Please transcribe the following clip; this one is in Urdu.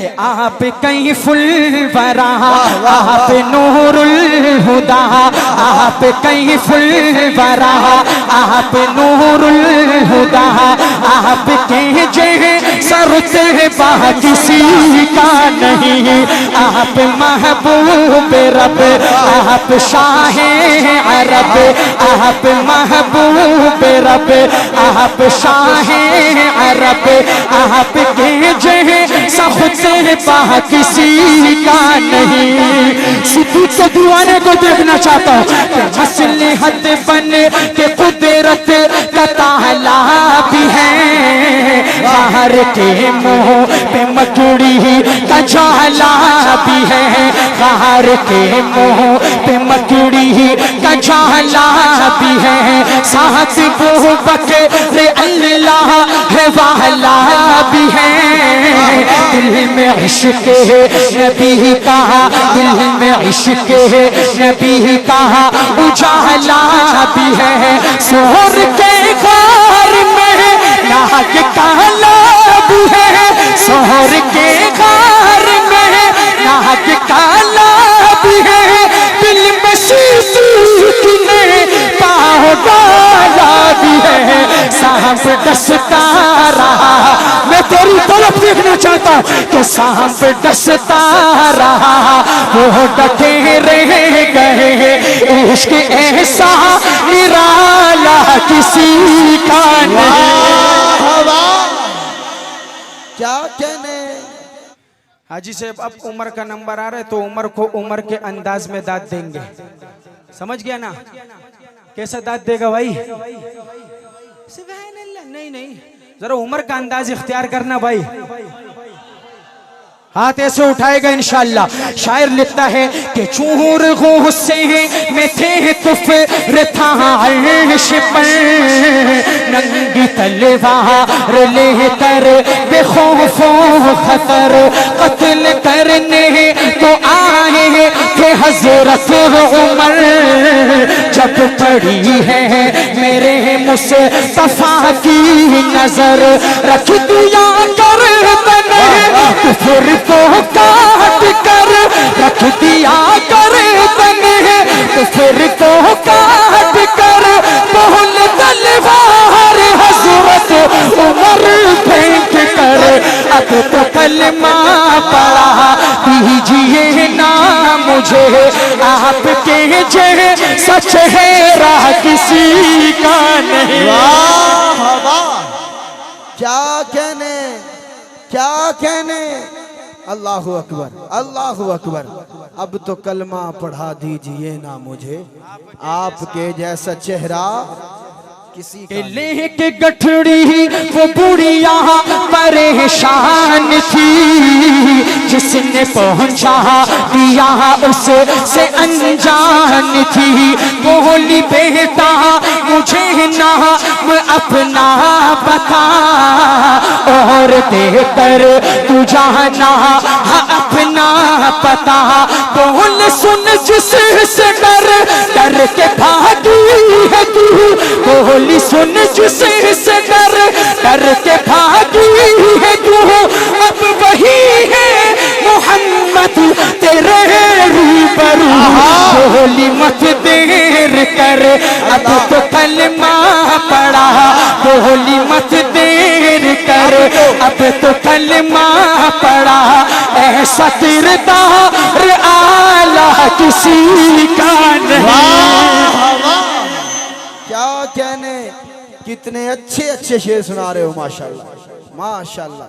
کہ آپ کیف الورا، آپ نور الہدا، آپ کیف الورا، آپ نور الہدا، آپ کے جیسا رتبہ کسی کا نہیں، آپ محبوب رب، آپ شاہ عرب، آپ محبوب رب، آپ شاہ عرب، آپ کے جیسا خطبہ کسی کا نہیں۔ صدیق کے دیوانے کو دیکھنا چاہتا ہوں کہ مصلحت بن کے قدرت کا تالا بھی ہے، باہر کے منہ پہ مکڑی کا جالا بھی ہے، باہر کے منہ پہ مکڑی کا جالا بھی ہے، ساتھ وہ بکر اللہ ہے والا بھی ہے، دل میں عشق نبی کا، دل میں عشق نبی کا اجالا بھی ہے، سحر کے غار میں ناگ کالا بھی ہے، سحر کے غار میں ناگ کالا بھی ہے، دل میں صدیق نے پاؤں ڈالا بھی ہے، سانپ ڈستا رہا، میں تیری طرف دیکھنا چاہتا ہوں کہ سانپ ڈستا رہا، وہ ڈٹے رہ گئے، عشق ایسا نرالا کسی کا نہیں۔ کیا کہنے حاجی صاحب اب عمر کا نمبر آ رہا ہے تو عمر کو عمر کے انداز میں داد دیں گے، سمجھ گیا نا؟ کیسا داد دے گا بھائی؟ سبحان اللہ، نہیں ذرا عمر کا انداز اختیار کرنا بھائی، ہاتھ ایسے اٹھائے گا انشاءاللہ۔ شاعر لکھتا ہے کہ چور غصے میں تھے کفر تھا عرش پر، ننگی تلوار لے کر بے خوف و خطر قتل کرنے تو آئے تھے حضرت عمر، جب پڑی ہے میرے مصطفیٰ کی نظر، رکھ دیا کر کفر کو کاٹ کر، رکھ دیا کر کفر کو کاٹ کر، بہل تلوار حضرت عمر پھینک کر، اب تو کلمہ پڑھا دیجئے نا مجھے، آپ کے جیسا چہرہ کسی کا نہیں۔ واہ واہ، کیا کہنے کیا کہنے، اللہ اکبر اللہ اکبر۔ اب تو کلمہ پڑھا دیجئے نا مجھے، آپ کے جیسا چہرہ کسی کا نہیں۔ لے کے گٹھڑی وہ بڑھیا پریشان تھی، جس نے پہنچا دیا اس سے انجان تھی، بولی بیٹا مجھے نام اپنا بتا، اور دے کر تو جانا اپنا پتا، بول سن جس سے ڈر کے بھاگی ہے تو، بولی سن جس سے ڈر کے بھاگی ہے تو، اب وہی ہے محمد تیرے روبرو، بولی مت دیر کر اب تو کلمہ پڑھا، بولی مت دیر کر اب تو کلمہ پڑھا، ایسا کردار اعلیٰ کسی کا نہیں۔ کیا کہنے، کتنے اچھے شعر سنا رہے ہو، ماشاءاللہ ماشاءاللہ۔